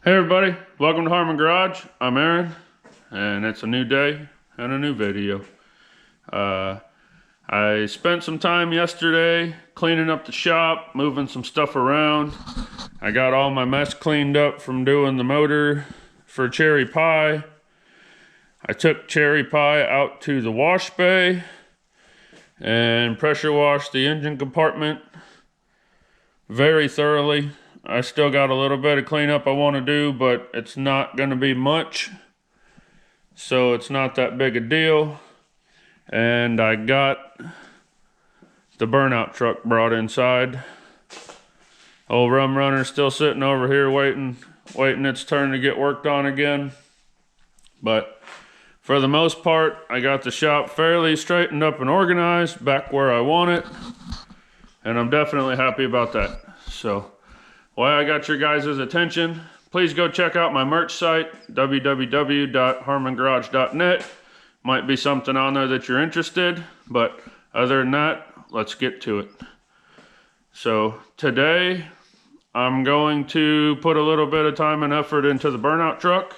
Hey everybody, welcome to Harmon Garage. I'm Aaron, and it's a new day and a new video. I spent some time yesterday cleaning up the shop, moving some stuff around. I got all my mess cleaned up from doing the motor for Cherry Pie. I took Cherry Pie out to the wash bay and pressure washed the engine compartment very thoroughly. I still got a little bit of cleanup I want to do, but it's not going to be much, so it's not that big a deal. And I got the Burnout Truck brought inside. Old Rum Runner still sitting over here waiting its turn to get worked on again. But for the most part, I got the shop fairly straightened up and organized back where I want it, and I'm definitely happy about that. So while I got your guys' attention, please go check out my merch site, www.harmongarage.net. Might be something on there that you're interested, but other than that, let's get to it. So today, I'm going to put a little bit of time and effort into the Burnout Truck.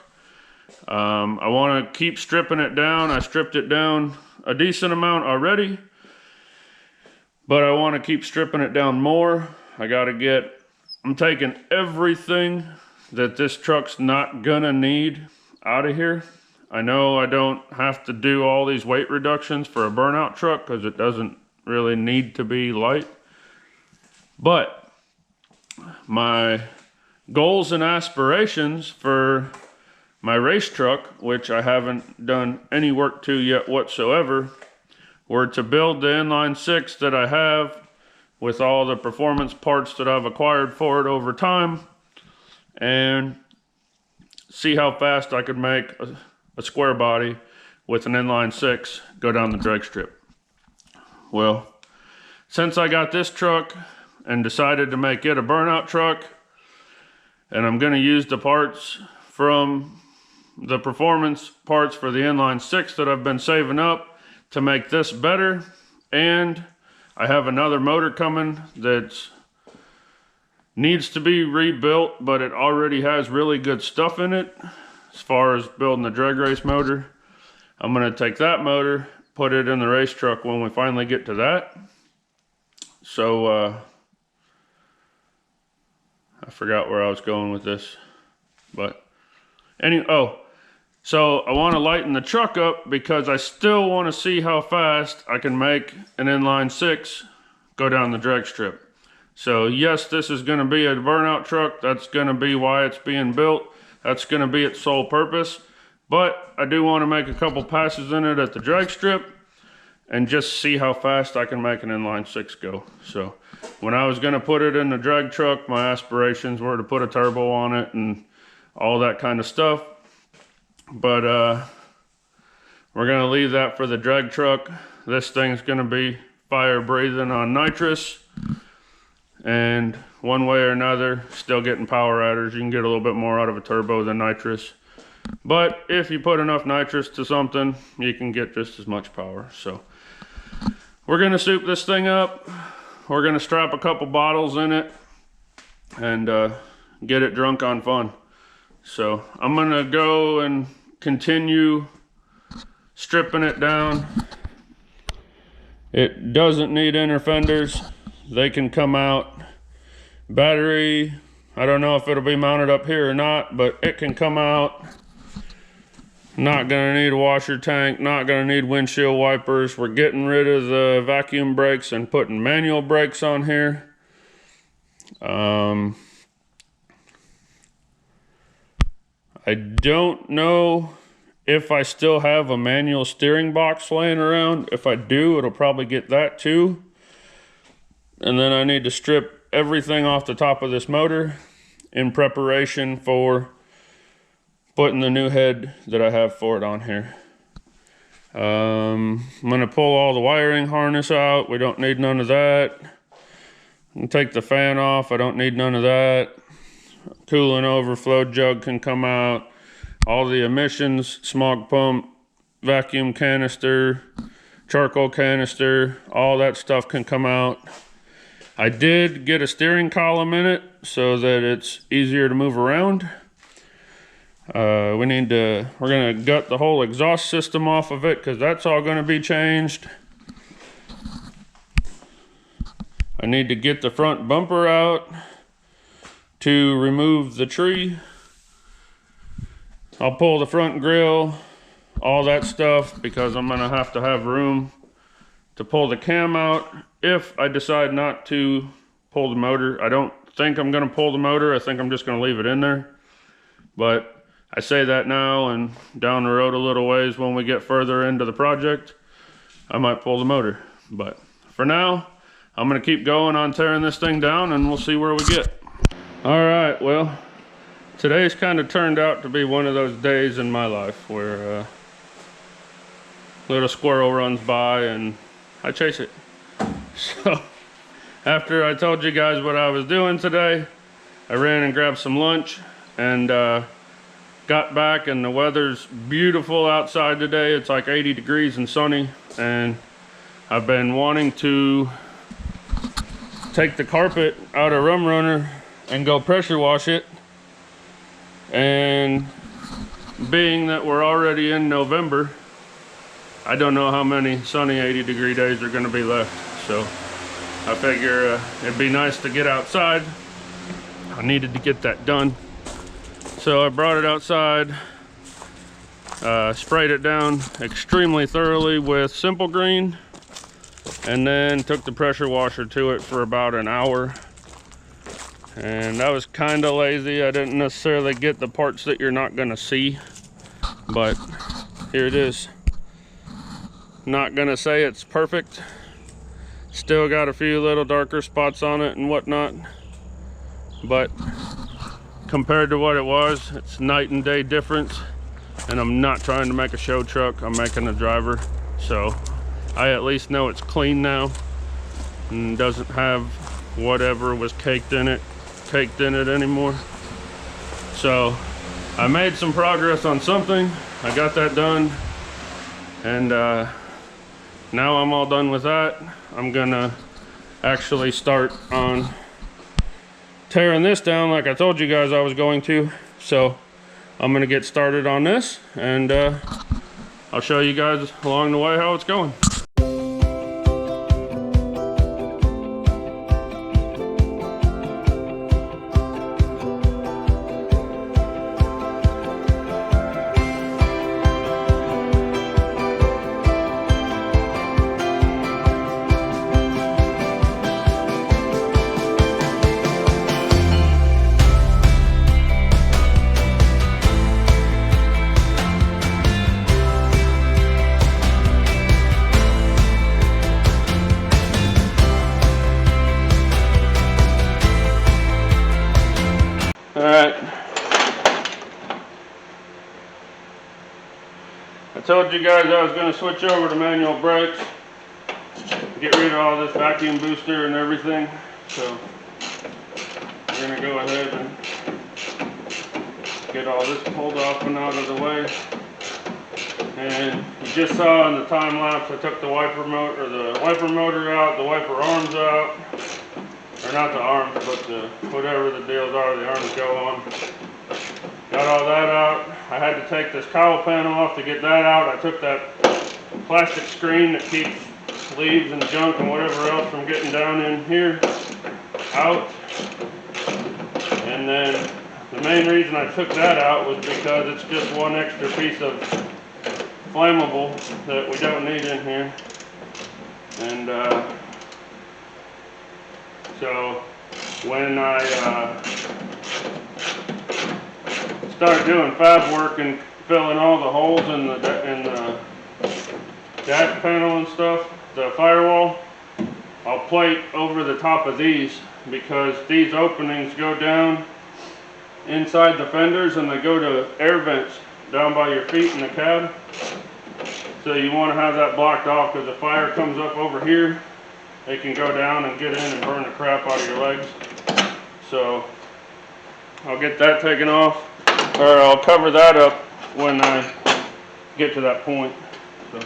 I want to keep stripping it down. I stripped it down a decent amount already, but I want to keep stripping it down more. I'm taking everything that this truck's not gonna need out of here. I know I don't have to do all these weight reductions for a burnout truck because it doesn't really need to be light. But my goals and aspirations for my race truck, which I haven't done any work to yet whatsoever, were to build the inline six that I have with all the performance parts that I've acquired for it over time, and see how fast I could make a square body with an inline six go down the drag strip. Well, since I got this truck and decided to make it a burnout truck, and I'm going to use the parts from the performance parts for the inline six that I've been saving up to make this better, and I have another motor coming that needs to be rebuilt, but it already has really good stuff in it as far as building the drag race motor. I'm going to take that motor, put it in the race truck when we finally get to that. So I forgot where I was going with this, but so I want to lighten the truck up because I still want to see how fast I can make an inline six go down the drag strip. So yes, this is going to be a burnout truck. That's going to be why it's being built. That's going to be its sole purpose. But I do want to make a couple passes in it at the drag strip and just see how fast I can make an inline six go. So when I was going to put it in the drag truck, my aspirations were to put a turbo on it and all that kind of stuff. But we're going to leave that for the drag truck. This thing's going to be fire breathing on nitrous, and one way or another still getting power adders. You can get a little bit more out of a turbo than nitrous, but if you put enough nitrous to something, you can get just as much power. So we're going to soup this thing up. We're going to strap a couple bottles in it and get it drunk on fun. So I'm going to go and continue stripping it down. It doesn't need inner fenders. They can come out. Battery, I don't know if it'll be mounted up here or not, but it can come out. Not going to need a washer tank, not going to need windshield wipers. We're getting rid of the vacuum brakes and putting manual brakes on here. I don't know if I still have a manual steering box laying around. If I do, it'll probably get that too. And then I need to strip everything off the top of this motor in preparation for putting the new head that I have for it on here. I'm going to pull all the wiring harness out. We don't need none of that. And take the fan off. I don't need none of that. Coolant overflow jug can come out. All the emissions, smog pump, vacuum canister, charcoal canister, all that stuff can come out. I did get a steering column in it so that it's easier to move around. We're gonna gut the whole exhaust system off of it because that's all gonna be changed. I need to get the front bumper out to remove the tree. I'll pull the front grille, all that stuff, because I'm gonna have to have room to pull the cam out if I decide not to pull the motor. I don't think I'm gonna pull the motor. I think I'm just gonna leave it in there. But I say that now, and down the road a little ways when we get further into the project, I might pull the motor. But for now, I'm gonna keep going on tearing this thing down and we'll see where we get. All right, well, today's kind of turned out to be one of those days in my life where a little squirrel runs by and I chase it. So after I told you guys what I was doing today, I ran and grabbed some lunch and got back, and the weather's beautiful outside today. It's like 80 degrees and sunny, and I've been wanting to take the carpet out of Rum Runner and go pressure wash it. And being that we're already in November, I don't know how many sunny 80-degree days are going to be left. So I figure it'd be nice to get outside. I needed to get that done. So I brought it outside, sprayed it down extremely thoroughly with Simple Green, and then took the pressure washer to it for about an hour. And I was kind of lazy. I didn't necessarily get the parts that you're not going to see, but here it is. Not going to say it's perfect. Still got a few little darker spots on it and whatnot, but compared to what it was, it's night and day difference. And I'm not trying to make a show truck, I'm making a driver. So I at least know it's clean now and doesn't have whatever was caked in it anymore. So I made some progress on something. I got that done, and now I'm all done with that. I'm gonna actually start on tearing this down like I told you guys I was going to. So I'm gonna get started on this, and I'll show you guys along the way how it's going. Alright, I told you guys I was going to switch over to manual brakes, get rid of all this vacuum booster and everything. So we're going to go ahead and get all this pulled off and out of the way. And you just saw in the time lapse I took the wiper motor out, the wiper arms out. Or not the arms, but whatever the deals are, the arms go on. Got all that out. I had to take this cowl panel off to get that out. I took that plastic screen that keeps leaves and junk and whatever else from getting down in here out. And then the main reason I took that out was because it's just one extra piece of flammable that we don't need in here. And so when I start doing fab work and filling all the holes in the dash panel and stuff, the firewall, I'll plate over the top of these, because these openings go down inside the fenders and they go to air vents down by your feet in the cab. So you want to have that blocked off, because if fire comes up over here, it can go down and get in and burn the crap out of your legs. So I'll get that taken off, or I'll cover that up when I get to that point. So.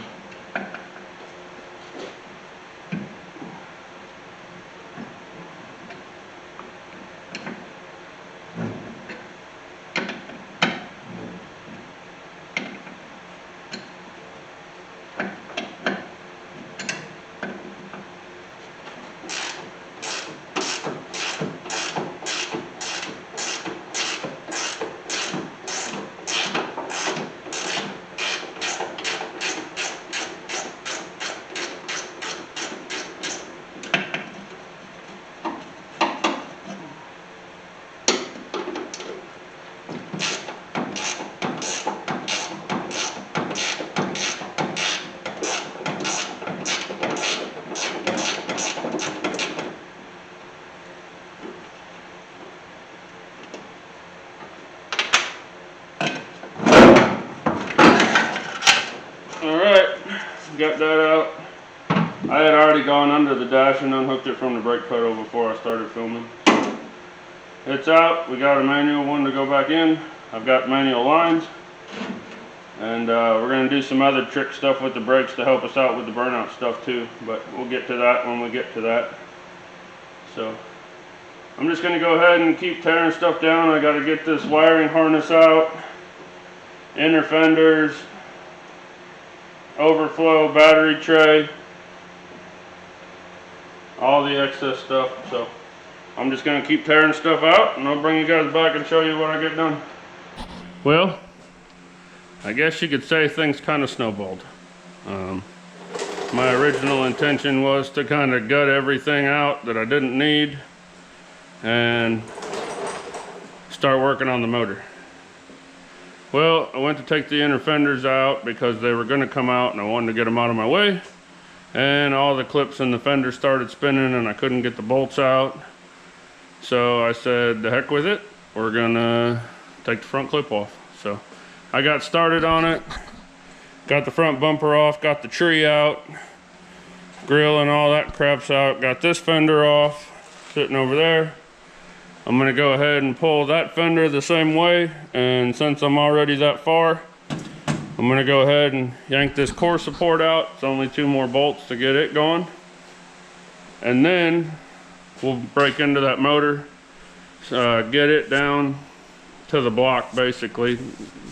got that out. I had already gone under the dash and unhooked it from the brake pedal before I started filming. It's out. We got a manual one to go back in. I've got manual lines. And we're going to do some other trick stuff with the brakes to help us out with the burnout stuff too. But we'll get to that when we get to that. So I'm just going to go ahead and keep tearing stuff down. I got to get this wiring harness out. Inner fenders. Overflow battery tray. All the excess stuff. So I'm just going to keep tearing stuff out, and I'll bring you guys back and show you what I get done. Well, I guess you could say things kind of snowballed. My original intention was to kind of gut everything out that I didn't need and start working on the motor. Well, I went to take the inner fenders out because they were going to come out and I wanted to get them out of my way. And all the clips in the fender started spinning and I couldn't get the bolts out. So I said, the heck with it. We're gonna take the front clip off. So I got started on it. Got the front bumper off, got the tree out. Grill and all that crap's out. Got this fender off, sitting over there. I'm gonna go ahead and pull that fender the same way. And since I'm already that far, I'm gonna go ahead and yank this core support out. It's only 2 more bolts to get it going. And then we'll break into that motor, get it down to the block basically.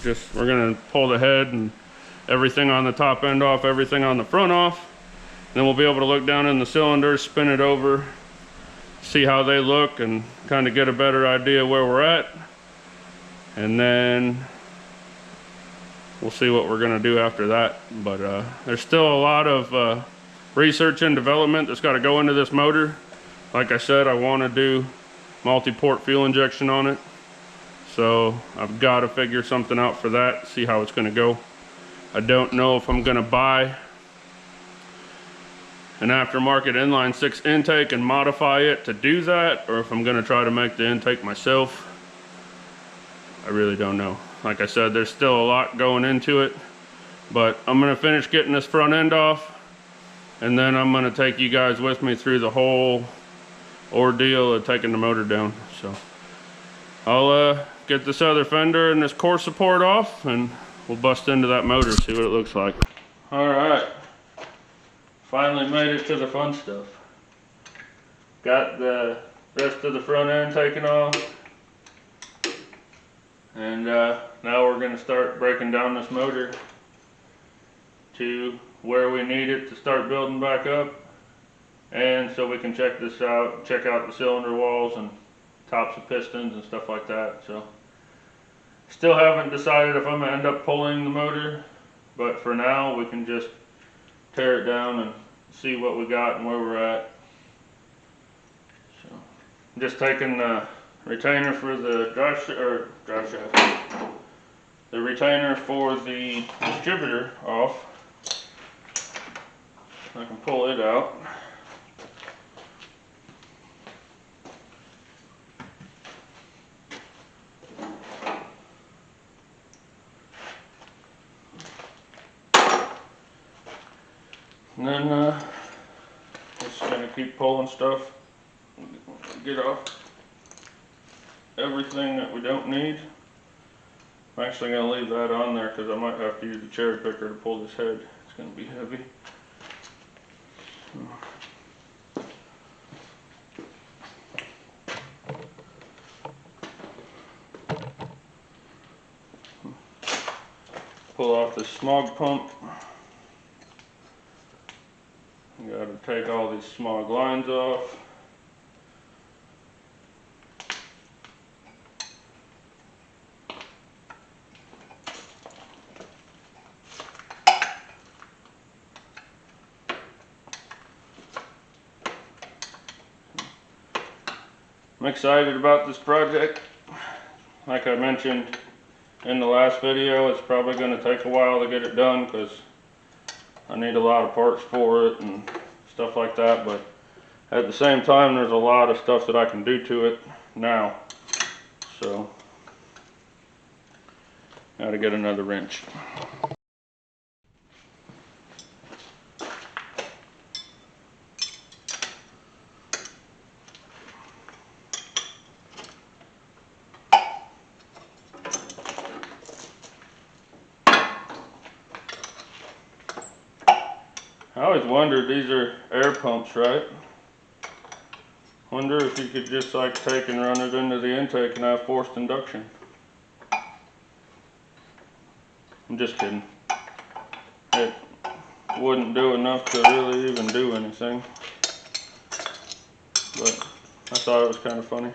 Just, we're gonna pull the head and everything on the top end off, everything on the front off. Then we'll be able to look down in the cylinders, spin it over, see how they look and kind of get a better idea where we're at. And then we'll see what we're gonna do after that. But there's still a lot of research and development that's got to go into this motor. Like I said, I want to do multi-port fuel injection on it. So I've got to figure something out for that, see how it's going to go. I don't know if I'm going to buy an aftermarket inline 6 intake and modify it to do that, or if I'm going to try to make the intake myself. I really don't know. Like I said, there's still a lot going into it, but I'm going to finish getting this front end off, and then I'm going to take you guys with me through the whole ordeal of taking the motor down. So I'll get this other fender and this core support off, and we'll bust into that motor, see what it looks like. Alright, finally made it to the fun stuff. Got the rest of the front end taken off, and now we're going to start breaking down this motor to where we need it to start building back up, and so we can check this out, check out the cylinder walls and tops of pistons and stuff like that. So still haven't decided if I'm going to end up pulling the motor, but for now we can just tear it down and see what we got and where we're at. So I'm just taking the retainer for the drive shaft, the retainer for the distributor off. I can pull it out. And then just gonna keep pulling stuff, get off everything that we don't need. I'm actually gonna leave that on there because I might have to use the cherry picker to pull this head. It's gonna be heavy. Pull off the smog pump. You got to take all these smog lines off. I'm excited about this project. Like I mentioned in the last video, it's probably going to take a while to get it done because I need a lot of parts for it and stuff like that, but at the same time there's a lot of stuff that I can do to it now. So got to get another wrench. always wondered, these are air pumps, right? Wonder if you could just like take and run it into the intake and have forced induction. I'm just kidding. It wouldn't do enough to really even do anything. But I thought it was kind of funny.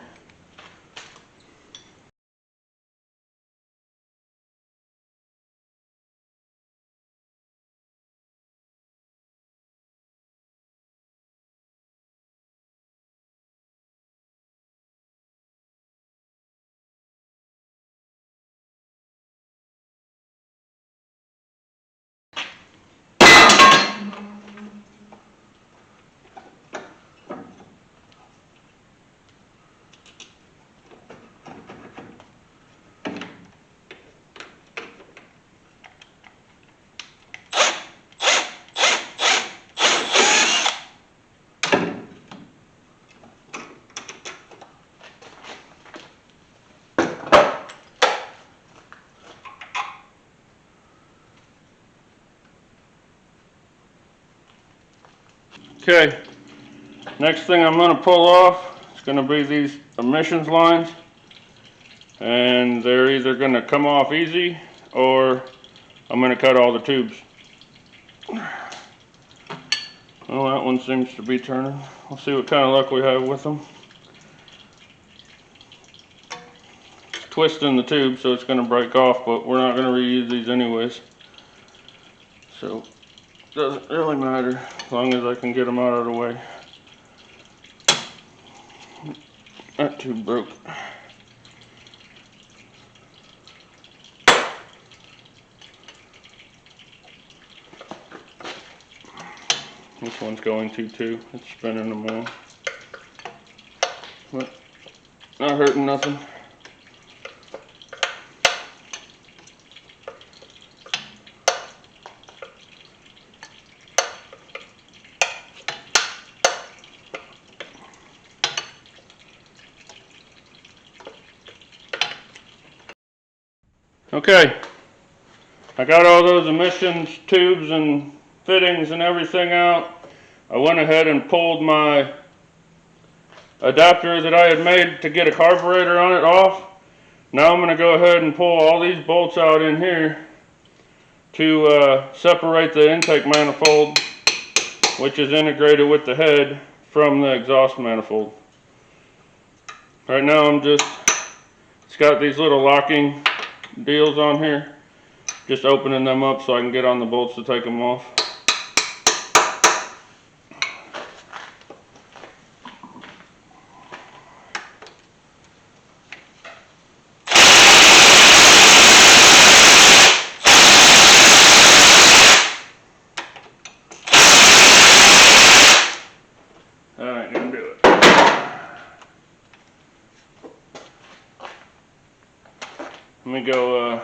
Okay, next thing I'm going to pull off is going to be these emissions lines, and they're either going to come off easy or I'm going to cut all the tubes. Well, that one seems to be turning. We'll see what kind of luck we have with them. It's twisting the tube, so it's going to break off, but we're not going to reuse these anyways. So it doesn't really matter as long as I can get them out of the way. That tube broke. This one's going to too. It's spinning them all. But not hurting nothing. Okay, I got all those emissions tubes and fittings and everything out. I went ahead and pulled my adapter that I had made to get a carburetor on it off. Now I'm going to go ahead and pull all these bolts out in here to separate the intake manifold, which is integrated with the head, from the exhaust manifold. Right now it's got these little locking deals on here. Just opening them up so I can get on the bolts to take them off. That ain't gonna do it. Let me go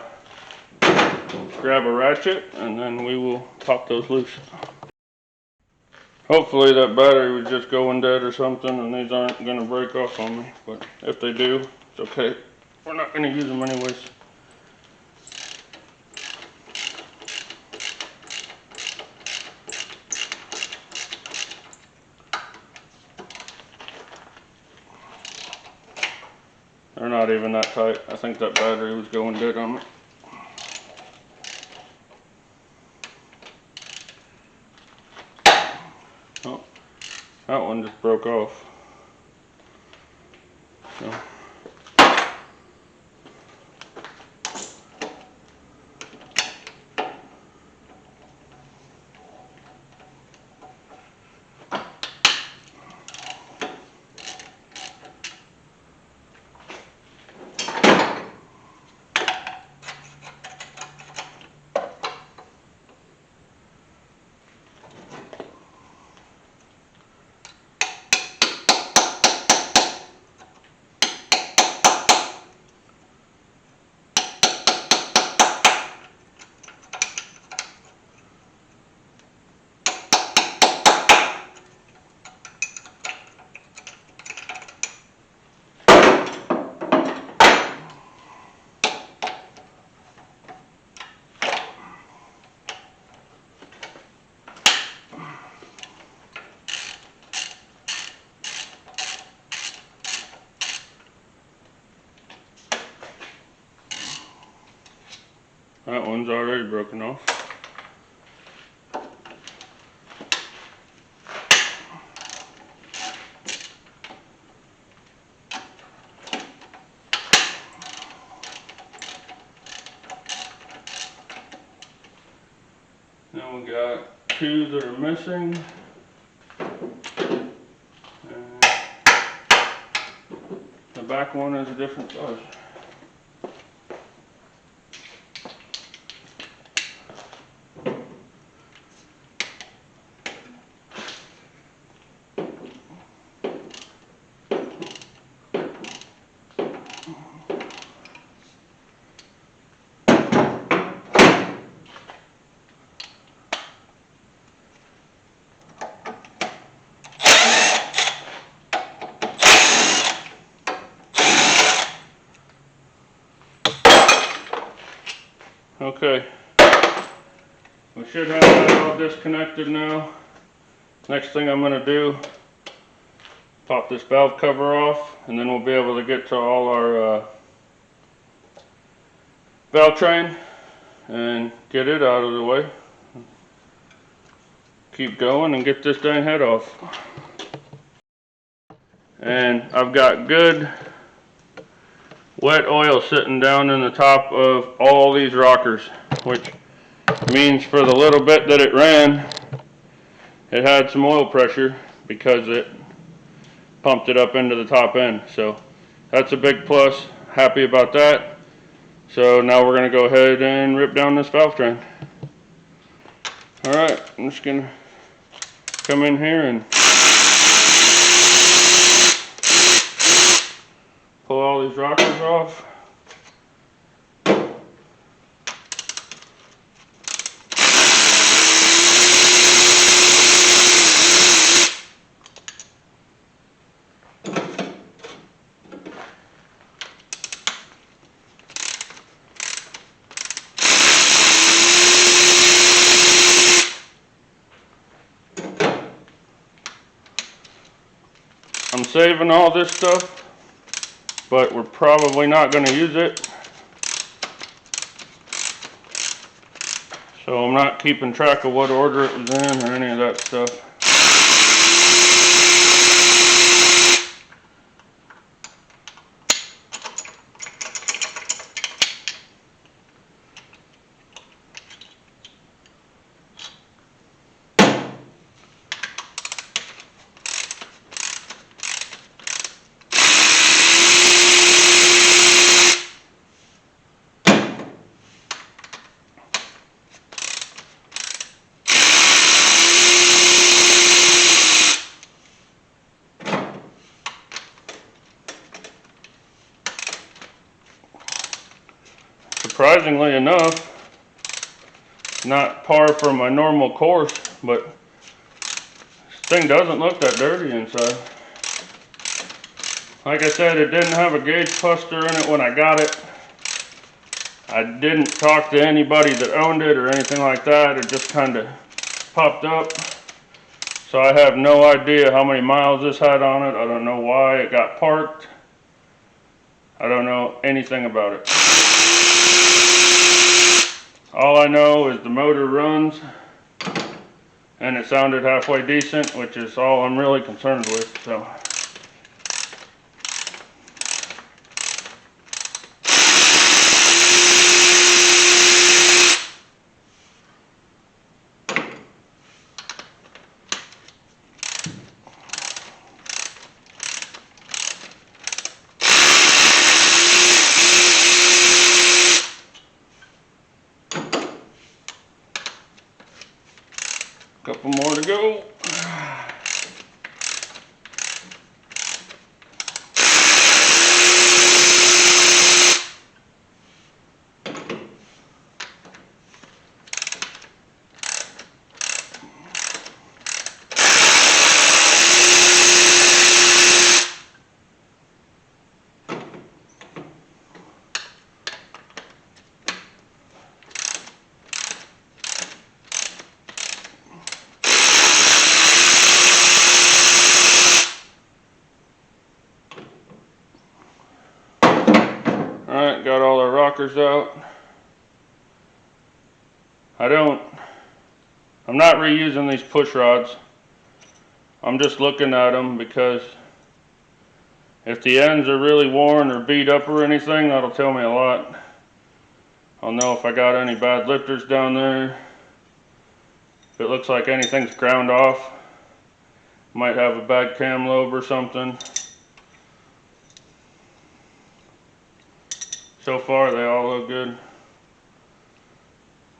grab a ratchet and then we will pop those loose. Hopefully that battery was just going dead or something and these aren't going to break off on me, but if they do, it's okay. We're not going to use them anyways. They're not even that tight. I think that battery was going dead on me. Oh, that one just broke off. So. That one's already broken off. Then we got two that are missing. And the back one is a different size. Okay, we should have that all disconnected now. Next thing I'm going to do, pop this valve cover off, and then we'll be able to get to all our valvetrain and get it out of the way. Keep going and get this dang head off. And I've got good wet oil sitting down in the top of all these rockers, which means for the little bit that it ran, it had some oil pressure because it pumped it up into the top end. So that's a big plus. Happy about that. So now we're going to go ahead and rip down this valve train. Alright, I'm just going to come in here and pull all these rockers off. I'm saving all this stuff, but we're probably not going to use it. So I'm not keeping track of what order it was in or any of that stuff. Surprisingly enough, not par for my normal course, but this thing doesn't look that dirty inside. Like I said, it didn't have a gauge cluster in it when I got it. I didn't talk to anybody that owned it or anything like that. It just kind of popped up. So I have no idea how many miles this had on it. I don't know why it got parked. I don't know anything about it. All I know is the motor runs and it sounded halfway decent, which is all I'm really concerned with. So couple more to go. Alright, got all our rockers out. I'm not reusing these push rods. I'm just looking at them because if the ends are really worn or beat up or anything, that'll tell me a lot. I'll know if I got any bad lifters down there. If it looks like anything's ground off, might have a bad cam lobe or something. So far they all look good.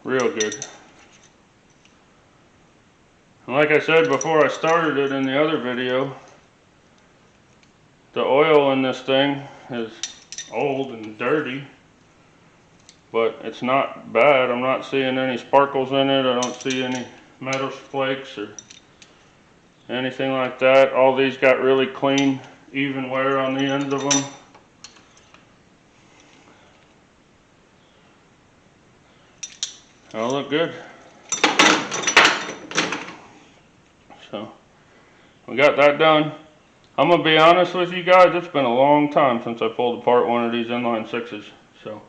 Real good. And like I said before I started it in the other video, the oil in this thing is old and dirty, but it's not bad. I'm not seeing any sparkles in it. I don't see any metal flakes or anything like that. All these got really clean, even wear on the ends of them. All look good. So we got that done. I'm gonna be honest with you guys, it's been a long time since I pulled apart one of these inline sixes. So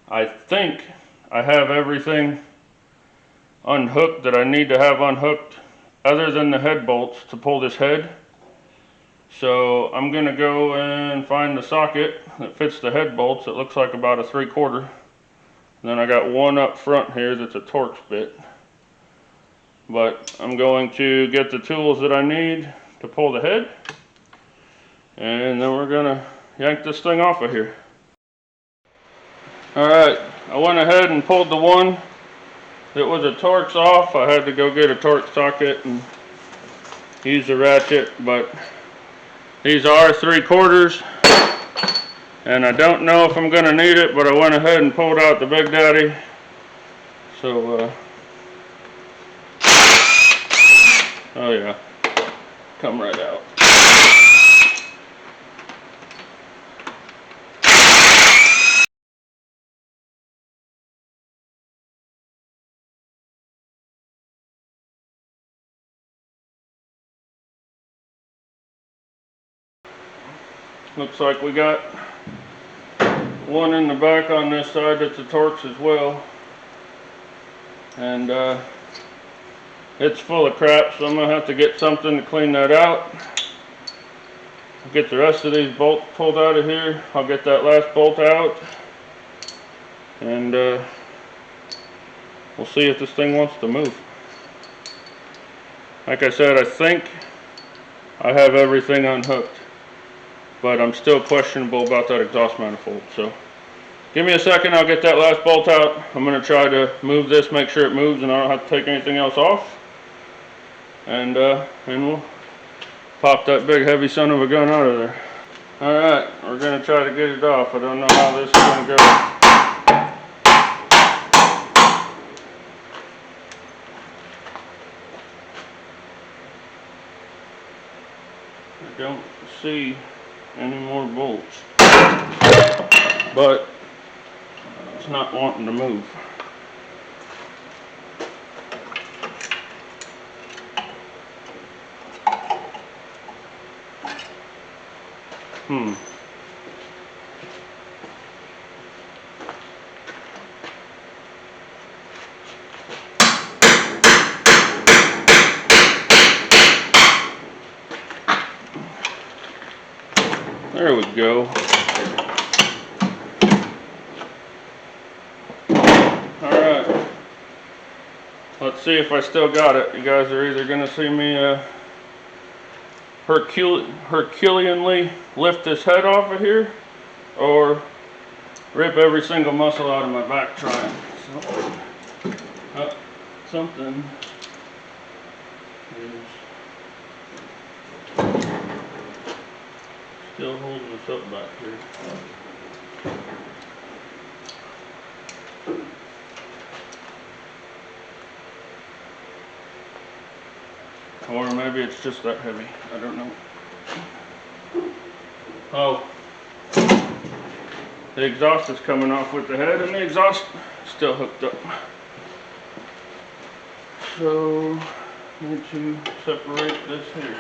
I think I have everything unhooked that I need to have unhooked other than the head bolts to pull this head. So I'm gonna go and find the socket that fits the head bolts. It looks like about a 3/4. And then I got one up front here that's a Torx bit. But I'm going to get the tools that I need to pull the head, and then we're gonna yank this thing off of here. Alright, I went ahead and pulled the one that was a Torx off. I had to go get a Torx socket and use the ratchet, but these are 3/4, and I don't know if I'm gonna need it, but I went ahead and pulled out the Big Daddy. So oh yeah, come right out. Looks like we got one in the back on this side that's a Torx as well. And it's full of crap, so I'm going to have to get something to clean that out. I'll get the rest of these bolts pulled out of here. I'll get that last bolt out. And we'll see if this thing wants to move. Like I said, I think I have everything unhooked, but I'm still questionable about that exhaust manifold. So give me a second, I'll get that last bolt out. I'm going to try to move this, make sure it moves and I don't have to take anything else off. And we'll pop that big heavy son of a gun out of there. Alright, we're going to try to get it off. I don't know how this is going to go. I don't see any more bolts, but it's not wanting to move. There we go. Alright. Let's see if I still got it. You guys are either going to see me Herculeanly lift this head off of here, or rip every single muscle out of my back trying. So, something is still holding us up back here. Or maybe it's just that heavy. I don't know. Oh. The exhaust is coming off with the head and the exhaust is still hooked up. So, I need to separate this here.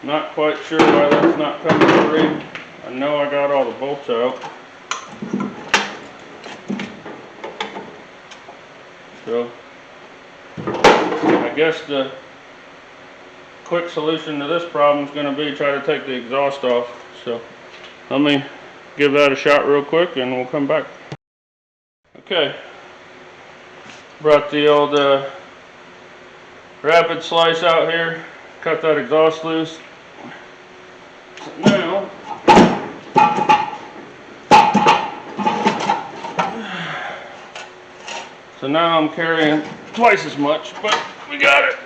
Not quite sure why that's not coming free. I know I got all the bolts out. So I guess the quick solution to this problem is going to be try to take the exhaust off. So let me give that a shot real quick and we'll come back. Okay, brought the old rapid slice out here, cut that exhaust loose. So now I'm carrying twice as much, but we got it.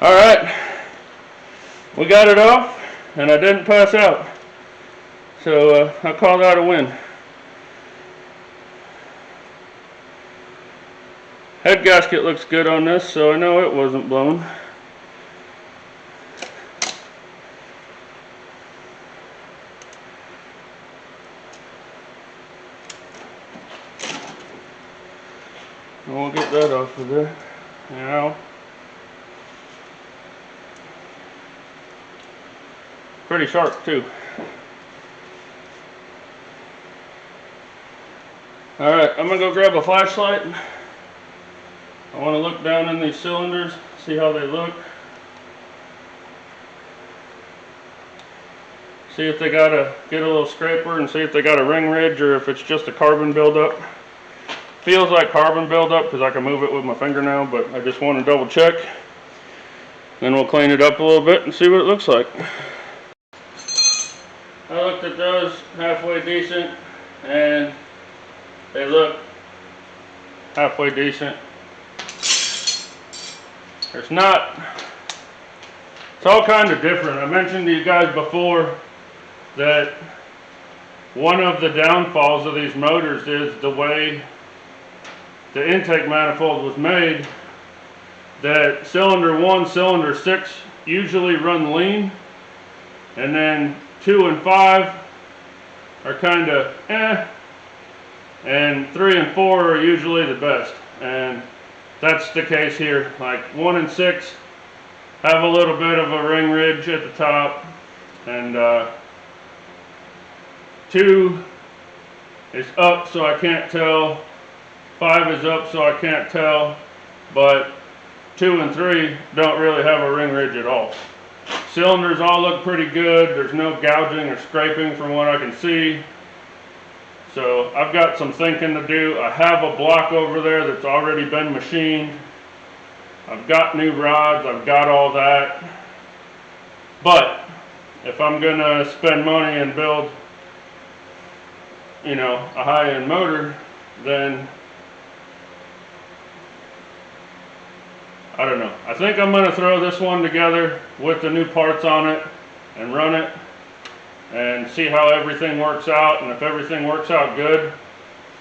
All right, we got it off, and I didn't pass out. So I call that a win. Head gasket looks good on this, so I know it wasn't blown. And we'll get that off of there now. Pretty sharp too. Alright, I'm gonna go grab a flashlight. I want to look down in these cylinders, see how they look. See if they get a little scraper and see if they got a ring ridge or if it's just a carbon buildup. Feels like carbon buildup because I can move it with my fingernail, but I just want to double check. Then we'll clean it up a little bit and see what it looks like. I looked at those halfway decent and they look halfway decent. It's all kind of different. I mentioned to you guys before that one of the downfalls of these motors is the way the intake manifold was made. That cylinder 1, cylinder 6 usually run lean, and then 2 and 5 are kind of and 3 and 4 are usually the best. And that's the case here. Like 1 and 6 have a little bit of a ring ridge at the top, and 2 is up so I can't tell, 5 is up so I can't tell, but 2 and 3 don't really have a ring ridge at all. Cylinders all look pretty good. There's no gouging or scraping from what I can see. So I've got some thinking to do. I have a block over there that's already been machined. I've got new rods, I've got all that. But if I'm gonna spend money and build, you know, a high-end motor, then I don't know. I think I'm gonna throw this one together with the new parts on it and run it and see how everything works out. And if everything works out good,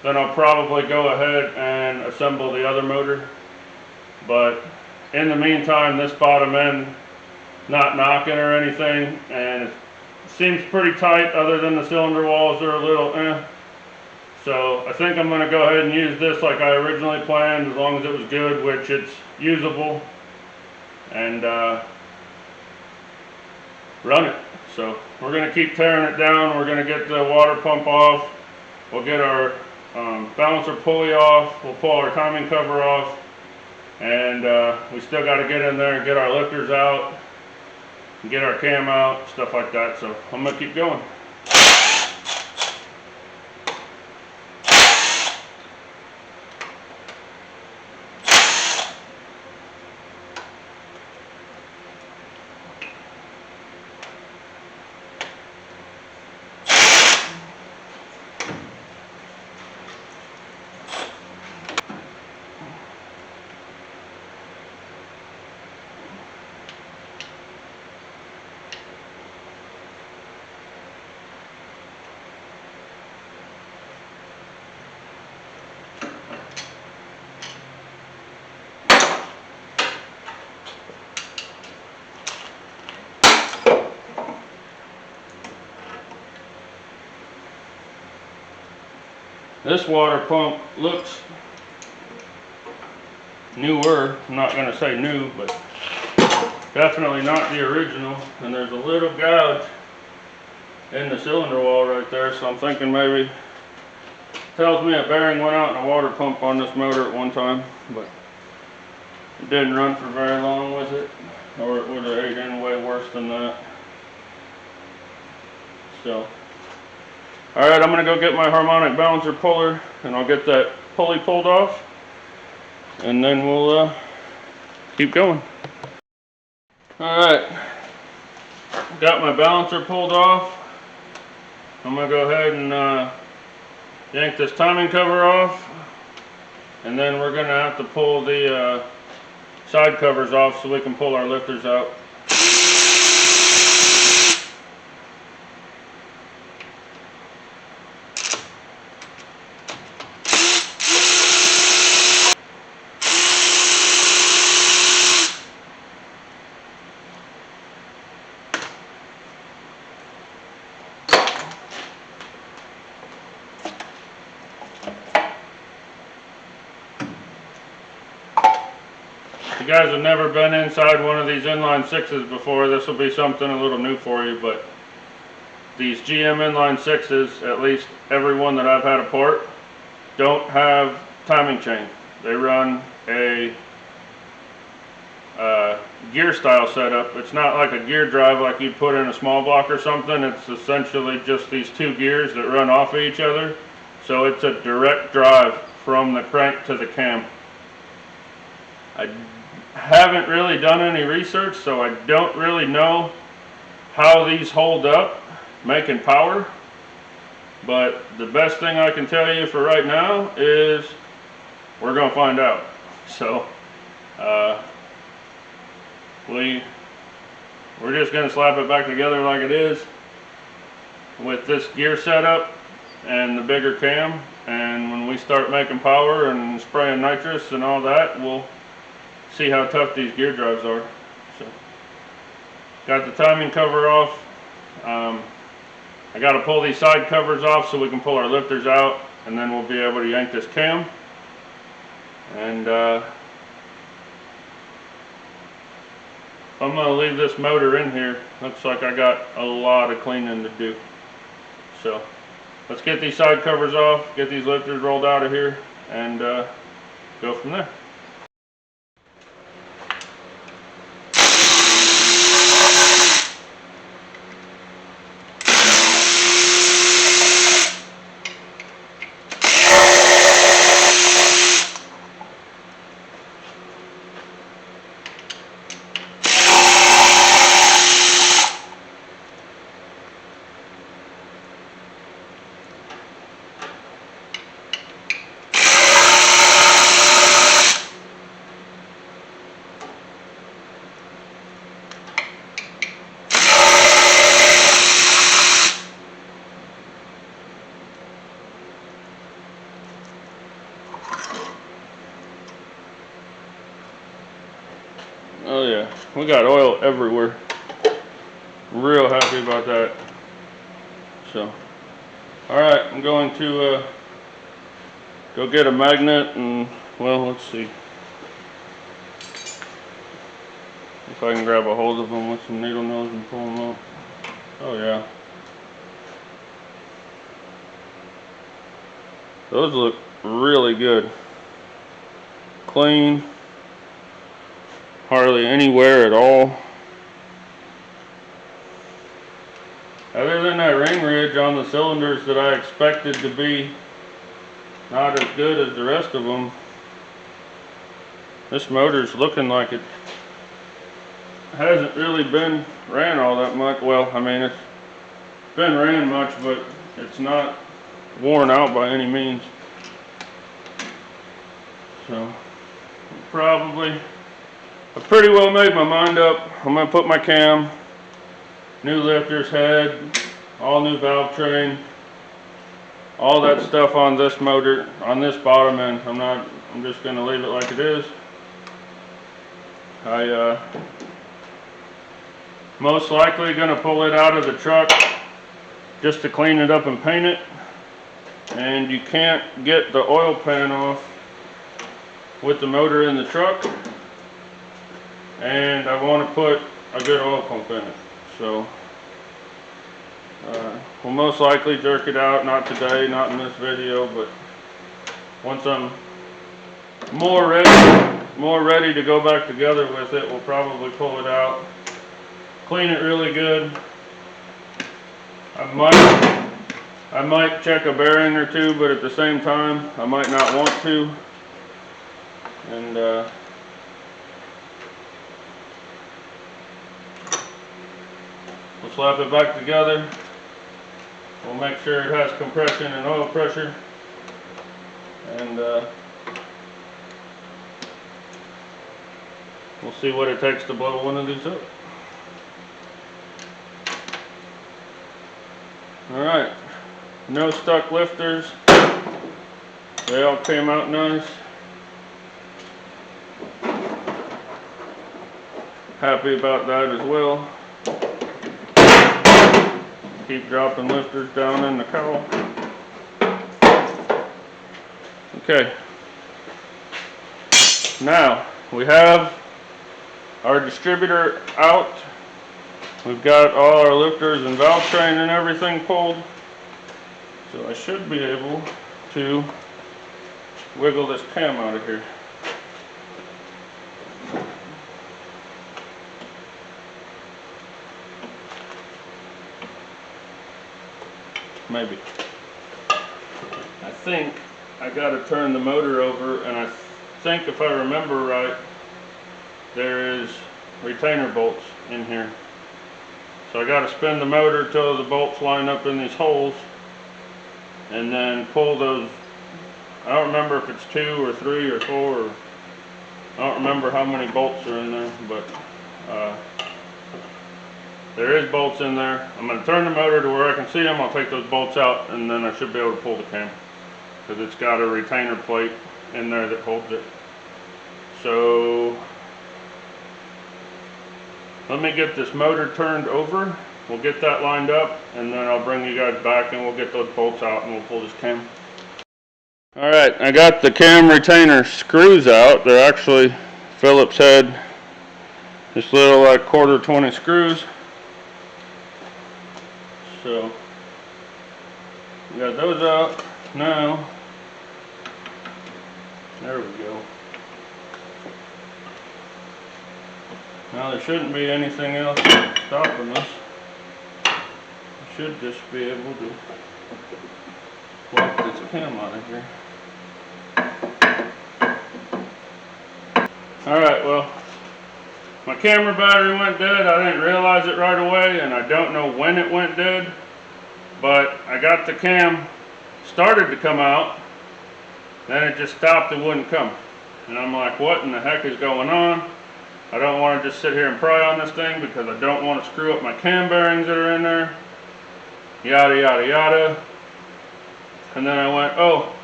then I'll probably go ahead and assemble the other motor. But in the meantime, this bottom end not knocking or anything, and it seems pretty tight other than the cylinder walls are a little So I think I'm going to go ahead and use this like I originally planned, as long as it was good, which it's usable, and run it. So we're going to keep tearing it down. We're going to get the water pump off. We'll get our balancer pulley off. We'll pull our timing cover off. And we still got to get in there and get our lifters out, and get our cam out, stuff like that. So I'm going to keep going. This water pump looks newer. I'm not going to say new, but definitely not the original. And there's a little gouge in the cylinder wall right there, so I'm thinking maybe tells me a bearing went out in a water pump on this motor at one time, but it didn't run for very long with it, or it would have ate in way worse than that. So, alright, I'm going to go get my harmonic balancer puller, and I'll get that pulley pulled off, and then we'll keep going. Alright, got my balancer pulled off. I'm going to go ahead and yank this timing cover off, and then we're going to have to pull the side covers off so we can pull our lifters out. If you guys have never been inside one of these inline sixes before, this will be something a little new for you, but these GM inline sixes, at least every one that I've had apart, don't have timing chain. They run a gear style setup. It's not like a gear drive like you'd put in a small block or something. It's essentially just these two gears that run off of each other. So it's a direct drive from the crank to the cam. I haven't really done any research, so I don't really know how these hold up making power, but the best thing I can tell you for right now is we're going to find out. So we're just going to slap it back together like it is with this gear setup and the bigger cam, and when we start making power and spraying nitrous and all that, we'll see how tough these gear drives are. So, got the timing cover off. I got to pull these side covers off so we can pull our lifters out, and then we'll be able to yank this cam. And I'm going to leave this motor in here. Looks like I got a lot of cleaning to do. So let's get these side covers off, get these lifters rolled out of here, and go from there. Oh yeah, we got oil everywhere. Real happy about that. So, alright, I'm going to go get a magnet and, well, let's see if I can grab a hold of them with some needle nose and pull them up. Oh yeah. Those look really good. Clean. Hardly anywhere at all. Other than that ring ridge on the cylinders that I expected to be not as good as the rest of them, this motor's looking like it hasn't really been ran all that much. Well, I mean, it's been ran much, but it's not worn out by any means. So, I pretty well made my mind up. I'm going to put my cam, new lifters, head, all new valvetrain, all that stuff on this motor, on this bottom end. I'm just going to leave it like it is. I most likely going to pull it out of the truck just to clean it up and paint it. and you can't get the oil pan off with the motor in the truck, and I want to put a good oil pump in it. So we'll most likely jerk it out, not today, not in this video, but once I'm more ready to go back together with it, we'll probably pull it out, clean it really good. I might check a bearing or two, but at the same time I might not want to. And we'll slap it back together. We'll make sure it has compression and oil pressure, and we'll see what it takes to blow one of these up. Alright, no stuck lifters. They all came out nice. Happy about that as well. Keep dropping lifters down in the cowl. Okay. Now, we have our distributor out. We've got all our lifters and valvetrain and everything pulled. So I should be able to wiggle this cam out of here. Maybe. I think I got to turn the motor over, and I think if I remember right, there is retainer bolts in here. So I got to spin the motor till the bolts line up in these holes, and then pull those. I don't remember if it's 2 or 3 or 4, or I don't remember how many bolts are in there, but there is bolts in there. I'm going to turn the motor to where I can see them. I'll take those bolts out, and then I should be able to pull the cam, because it's got a retainer plate in there that holds it. So let me get this motor turned over. We'll get that lined up, and then I'll bring you guys back and we'll get those bolts out and we'll pull this cam. Alright, I got the cam retainer screws out. They're actually Phillips head, just little like 1/4 20 screws. So we got those out now. There we go. Now there shouldn't be anything else stopping us. We should just be able to walk this cam out of here. Alright, well, my camera battery went dead. I didn't realize it right away, and I don't know when it went dead, but I got the cam started to come out, then it just stopped and wouldn't come. And I'm like, what in the heck is going on? I don't want to just sit here and pry on this thing because I don't want to screw up my cam bearings that are in there. Yada yada yada. And then I went, oh,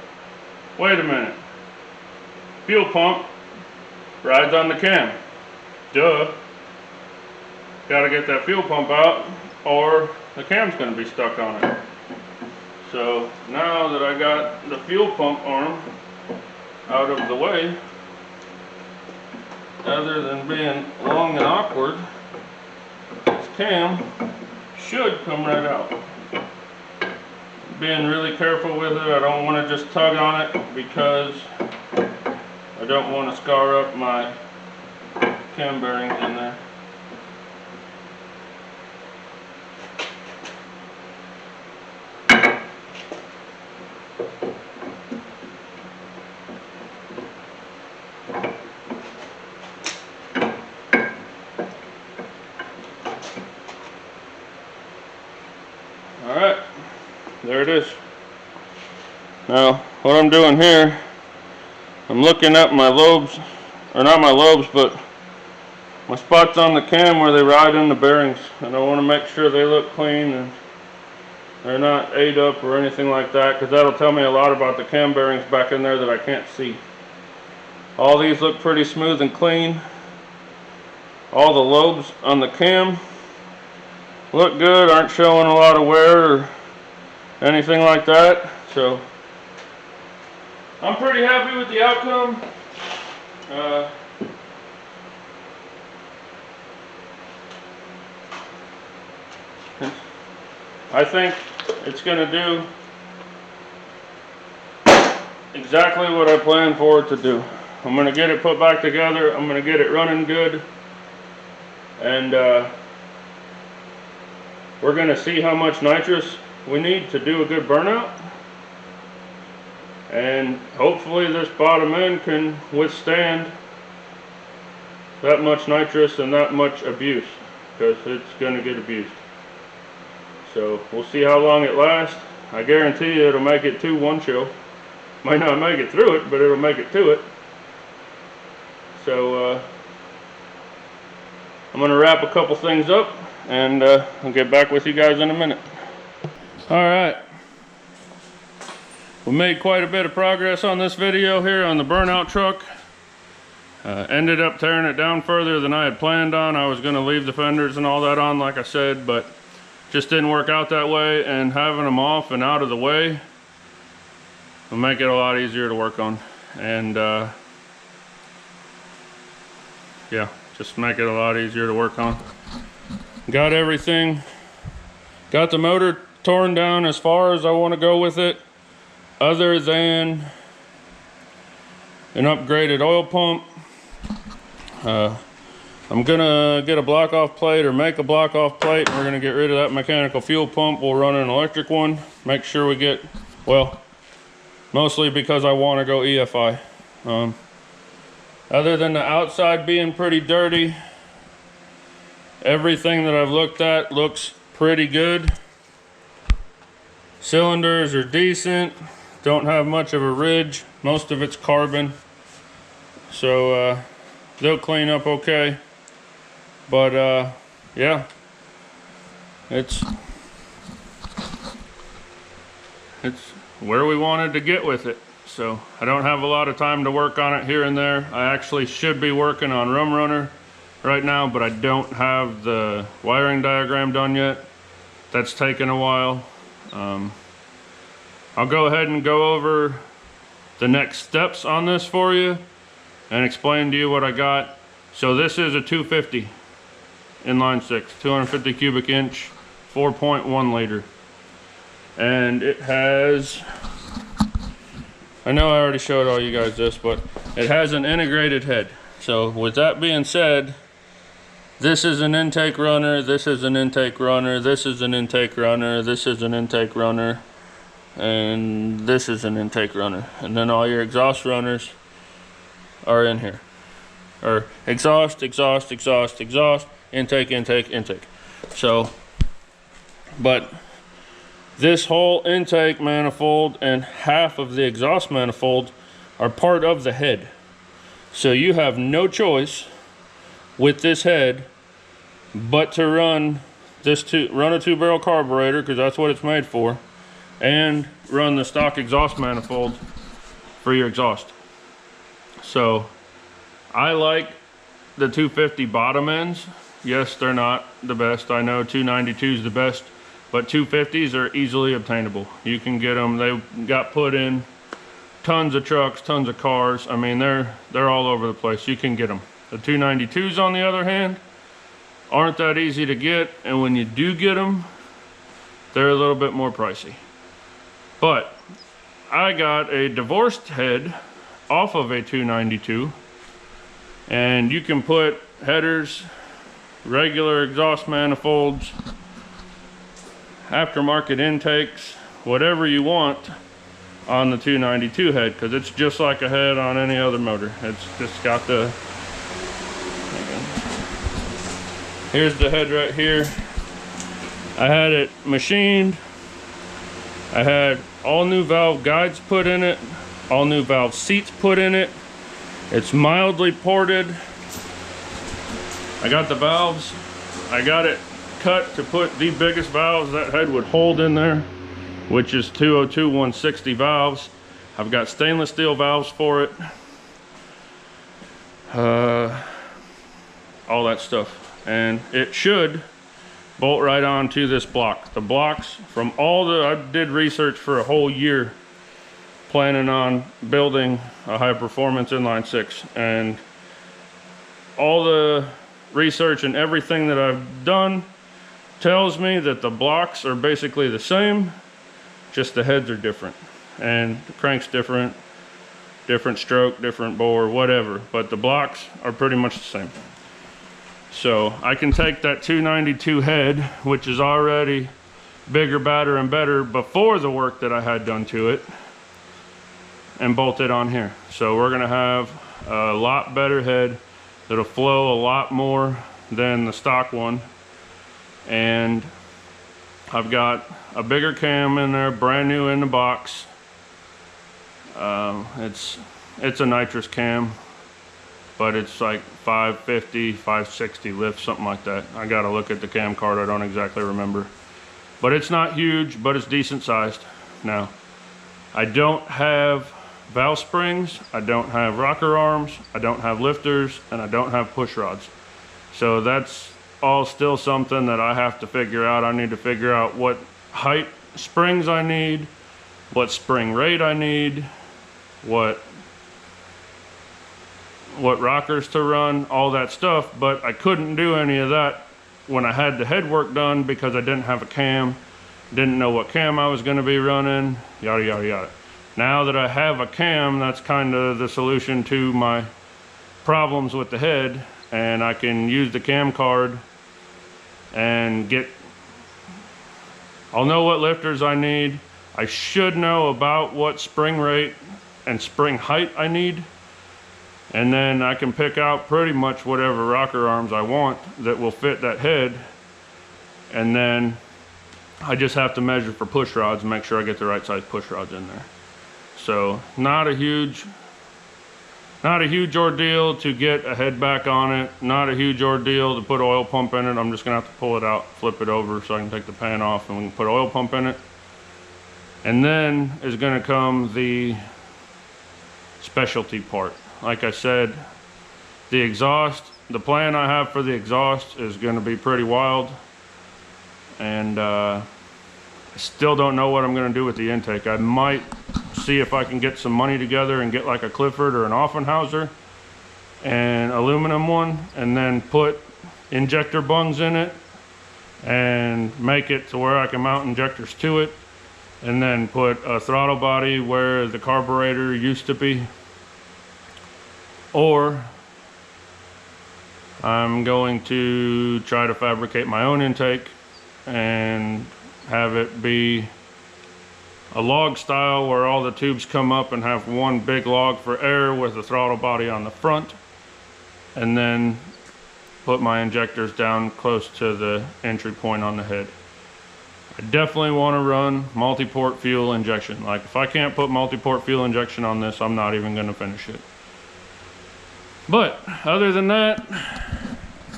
wait a minute. Fuel pump rides on the cam. Duh. Gotta get that fuel pump out or the cam's gonna be stuck on it. So now that I got the fuel pump arm out of the way, other than being long and awkward, this cam should come right out. Being really careful with it. I don't want to just tug on it because I don't want to scar up my cam bearings in there. Alright, there it is. Now, what I'm doing here, I'm looking at my lobes, or not my lobes, but my spots on the cam where they ride in the bearings, and I want to make sure they look clean and they're not ate up or anything like that, because that'll tell me a lot about the cam bearings back in there that I can't see. All these look pretty smooth and clean. All the lobes on the cam look good, aren't showing a lot of wear or anything like that. So I'm pretty happy with the outcome. I think it's going to do exactly what I planned for it to do. I'm going to get it put back together. I'm going to get it running good. And we're going to see how much nitrous we need to do a good burnout. And hopefully this bottom end can withstand that much nitrous and that much abuse, because it's going to get abused. So we'll see how long it lasts. I guarantee you it'll make it to one show. Might not make it through it, but it'll make it to it. So I'm going to wrap a couple things up, and I'll get back with you guys in a minute. Alright, we made quite a bit of progress on this video here on the Burnout Truck. Ended up tearing it down further than I had planned on. I was going to leave the fenders and all that on like I said, but just didn't work out that way, and having them off and out of the way will make it a lot easier to work on. And yeah, just make it a lot easier to work on. Got everything, got the motor torn down as far as I want to go with it, other than an upgraded oil pump. I'm gonna get a block off plate, or make a block off plate, and we're gonna get rid of that mechanical fuel pump. We'll run an electric one, make sure we get, well, mostly because I want to go EFI. Other than the outside being pretty dirty, everything that I've looked at looks pretty good. Cylinders are decent, don't have much of a ridge, most of it's carbon, so they'll clean up okay. But yeah, it's where we wanted to get with it. So I don't have a lot of time to work on it here and there. I actually should be working on Rum Runner right now, but I don't have the wiring diagram done yet. That's taken a while. I'll go ahead and go over the next steps on this for you and explain to you what I got. So this is a 250 inline six, 250 cubic inch, 4.1 liter. And it has, I know I already showed all you guys this, but it has an integrated head. So with that being said, this is an intake runner, this is an intake runner, this is an intake runner, this is an intake runner, and this is an intake runner. And then all your exhaust runners are in here. Or exhaust, exhaust, exhaust, exhaust, intake, intake, intake. So, but this whole intake manifold and half of the exhaust manifold are part of the head. So you have no choice with this head but to run this run a 2-barrel carburetor, because that's what it's made for, and run the stock exhaust manifold for your exhaust. So I like the 250 bottom ends. Yes, they're not the best. I know 292 is the best, but 250s are easily obtainable. You can get them. They got put in tons of trucks, tons of cars. I mean, they're all over the place. You can get them. The 292s, on the other hand, aren't that easy to get, and when you do get them, they're a little bit more pricey. But I got a divorced head off of a 292, and you can put headers, regular exhaust manifolds, aftermarket intakes, whatever you want on the 292 head, because it's just like a head on any other motor. It's just got the, here's the head right here. I had it machined. I had all new valve guides put in it, all new valve seats put in it. It's mildly ported. I got the valves. I got it cut to put the biggest valves that head would hold in there, which is 202 160 valves. I've got stainless steel valves for it. All that stuff. And it should bolt right onto this block. The blocks from all the, I did research for a whole year planning on building a high performance inline six, and all the research and everything that I've done tells me that the blocks are basically the same, just the heads are different, and the crank's different stroke, different bore, whatever, but the blocks are pretty much the same. So I can take that 292 head, which is already bigger, badder, and better before the work that I had done to it, and bolt it on here. So we're gonna have a lot better head that'll flow a lot more than the stock one. And I've got a bigger cam in there, brand new in the box. It's a nitrous cam, but it's like 550, 560 lift, something like that. I gotta look at the cam card, I don't exactly remember. But it's not huge, but it's decent sized. Now, I don't have valve springs, I don't have rocker arms, I don't have lifters, and I don't have push rods. So that's all still something that I have to figure out. I need to figure out what height springs I need, what spring rate I need, what rockers to run, all that stuff. But I couldn't do any of that when I had the head work done because I didn't have a cam, didn't know what cam I was going to be running, yada yada yada. Now that I have a cam, that's kind of the solution to my problems with the head, and I can use the cam card and I'll know what lifters I need. I should know about what spring rate and spring height I need, and then I can pick out pretty much whatever rocker arms I want that will fit that head, and then I just have to measure for push rods and make sure I get the right size push rods in there. So not a huge ordeal to get a head back on it, not a huge ordeal to put oil pump in it. I'm just gonna have to pull it out, flip it over so I can take the pan off, and we can put oil pump in it. And then is gonna come the specialty part. Like I said, the exhaust, the plan I have for the exhaust is gonna be pretty wild. And I still don't know what I'm gonna do with the intake. I might see if I can get some money together and get like a Clifford or an Offenhauser, an aluminum one, and then put injector bungs in it and make it to where I can mount injectors to it, and then put a throttle body where the carburetor used to be. Or I'm going to try to fabricate my own intake and have it be a log style where all the tubes come up and have one big log for air with a throttle body on the front, and then put my injectors down close to the entry point on the head. I definitely want to run multi-port fuel injection. Like, if I can't put multi-port fuel injection on this, I'm not even going to finish it. But other than that,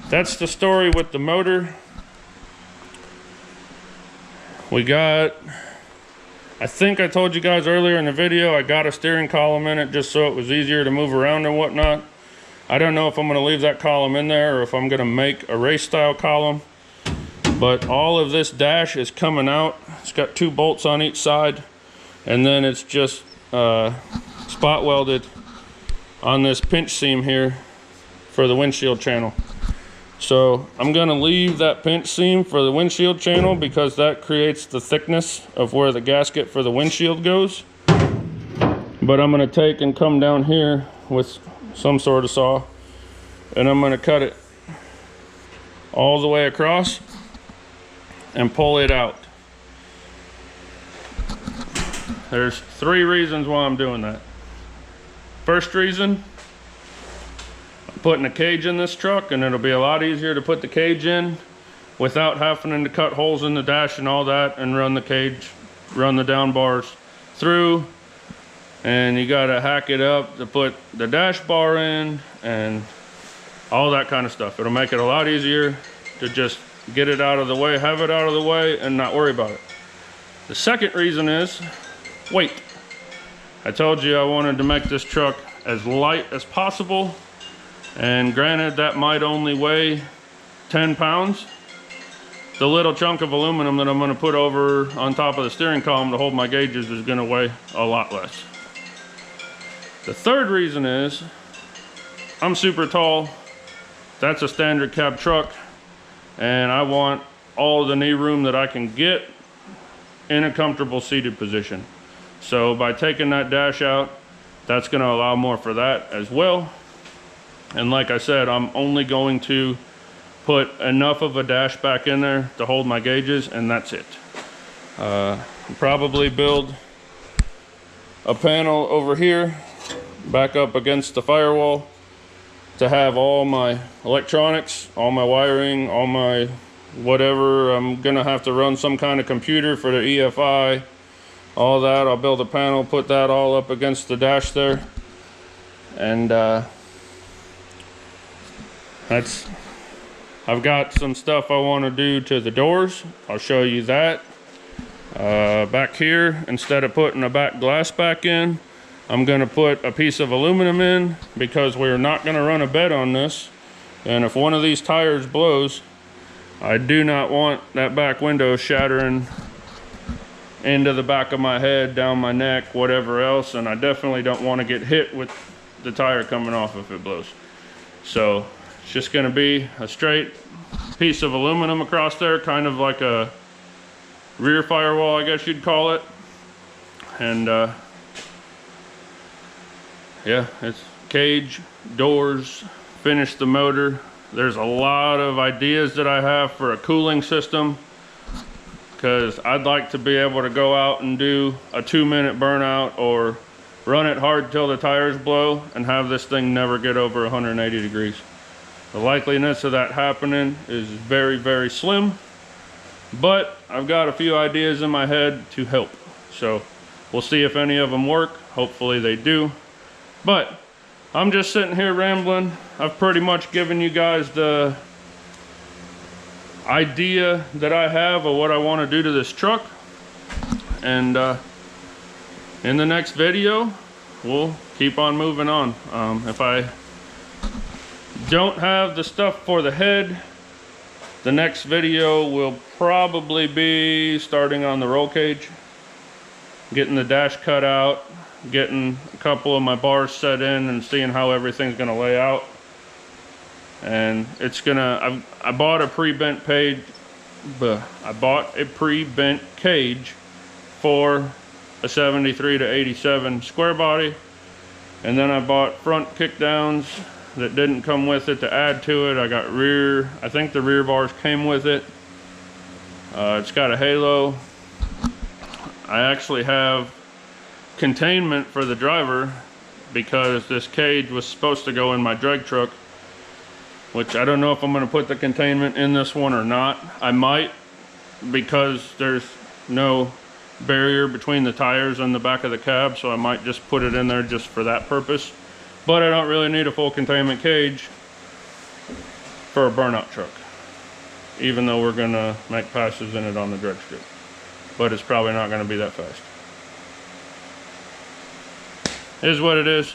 that's the story with the motor. We got, I think I told you guys earlier in the video, I got a steering column in it just so it was easier to move around and whatnot. I don't know if I'm going to leave that column in there or if I'm going to make a race style column. But all of this dash is coming out. It's got 2 bolts on each side, and then it's just spot welded on this pinch seam here for the windshield channel. So I'm going to leave that pinch seam for the windshield channel because that creates the thickness of where the gasket for the windshield goes. But I'm going to take and come down here with some sort of saw, and I'm going to cut it all the way across and pull it out. There's 3 reasons why I'm doing that. First reason, I'm putting a cage in this truck, and it'll be a lot easier to put the cage in without having to cut holes in the dash and all that and run the cage, run the down bars through. And you gotta hack it up to put the dash bar in and all that kind of stuff. It'll make it a lot easier to just get it out of the way, have it out of the way, and not worry about it. The second reason is weight. I told you I wanted to make this truck as light as possible, and granted that might only weigh 10 pounds. The little chunk of aluminum that I'm going to put over on top of the steering column to hold my gauges is going to weigh a lot less. The third reason is I'm super tall. That's a standard cab truck, and I want all the knee room that I can get in a comfortable seated position. So by taking that dash out, that's going to allow more for that as well. And like I said, I'm only going to put enough of a dash back in there to hold my gauges, and that's it. Probably build a panel over here back up against the firewall to have all my electronics, all my wiring, all my whatever. I'm gonna have to run some kind of computer for the EFI, all that. I'll build a panel, put that all up against the dash there, and I've got some stuff I want to do to the doors. I'll show you that. Back here, instead of putting a back glass back in, I'm going to put a piece of aluminum in, because we're not going to run a bed on this. And if one of these tires blows, I do not want that back window shattering into the back of my head, down my neck, whatever else. And I definitely don't want to get hit with the tire coming off if it blows. So it's just going to be a straight piece of aluminum across there, kind of like a rear firewall, I guess you'd call it. And yeah, it's cage, doors, finish the motor. There's a lot of ideas that I have for a cooling system, because I'd like to be able to go out and do a 2-minute burnout or run it hard till the tires blow and have this thing never get over 180 degrees. The likeliness of that happening is very, very slim, but I've got a few ideas in my head to help. So we'll see if any of them work. Hopefully they do. But I'm just sitting here rambling. I've pretty much given you guys the idea that I have of what I want to do to this truck. And in the next video, we'll keep on moving on. If I don't have the stuff for the head, the next video will probably be starting on the roll cage, getting the dash cut out, getting a couple of my bars set in, and seeing how everything's gonna lay out. And it's gonna, I bought a pre-bent page, cage for a 73 to 87 square body, and then I bought front kickdowns that didn't come with it to add to it. I got rear, I think the rear bars came with it. It's got a halo. I actually have containment for the driver, because this cage was supposed to go in my drag truck, which I don't know if I'm going to put the containment in this one or not. I might, because there's no barrier between the tires and the back of the cab, so I might just put it in there just for that purpose. But I don't really need a full containment cage for a burnout truck, even though we're going to make passes in it on the drag strip. But it's probably not going to be that fast. Is what it is.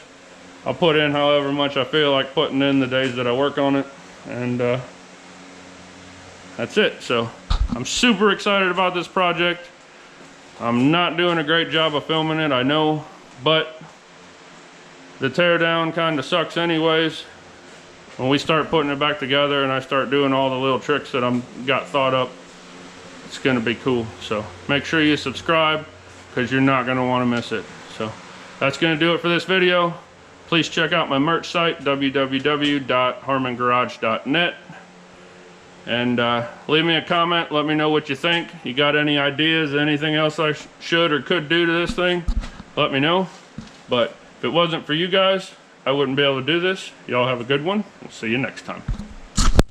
I'll put in however much I feel like putting in the days that I work on it, and that's it. So I'm super excited about this project. I'm not doing a great job of filming it, I know, but the teardown kind of sucks anyways. When we start putting it back together and I start doing all the little tricks that I'm got thought up, it's gonna be cool. So make sure you subscribe, because you're not gonna want to miss it. So that's gonna do it for this video. Please check out my merch site, www.harmongarage.net, and leave me a comment. Let me know what you think. You got any ideas, anything else I should or could do to this thing, let me know. But if it wasn't for you guys, I wouldn't be able to do this. Y'all have a good one. We'll see you next time.